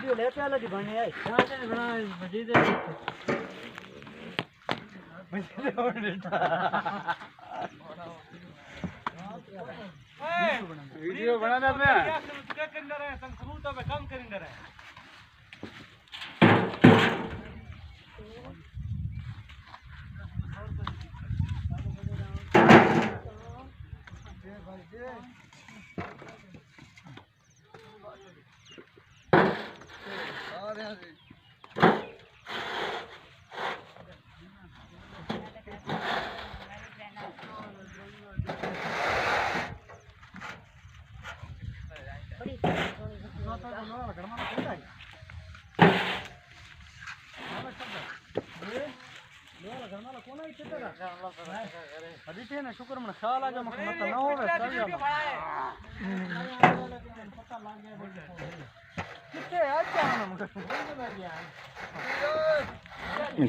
video ले पे अलग बने है कहां से बना मजीद वीडियो बना दे मैं क्या कर रहे हैं तुम सबूत पे काम कर रहे हैं शुक्र मन ख्याल आ गया मत ना हो कितने अच्छा ना मगर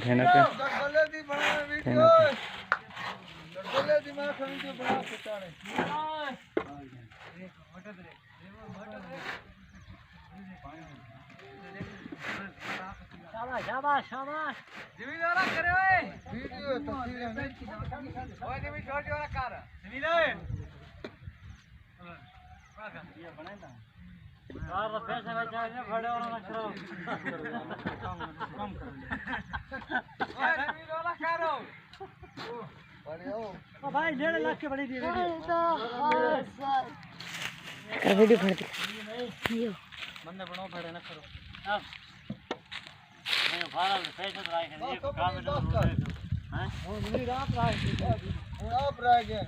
कहना पे गले दी बना वीडियो गले दी मैं वीडियो बना के चाहे शाबाश शाबाश शाबाश जमीन वाला करे ओए वीडियो तस्वीर में ओए जमीन छोटी वाला कर जमीन ओए ये बनाए ना यार पैसे में चाहिए बड़े वाला ना करो कम करो ओए जमीन वाला करो बड़े हो ओ भाई 1.5 लाख के बड़ी दी वीडियो बना दे बंदे बनाओ खड़े ना करो अब नहीं फारा पैसे तो आए हैं ये काम में हैं वो मेरी रात रहा है आप रह गए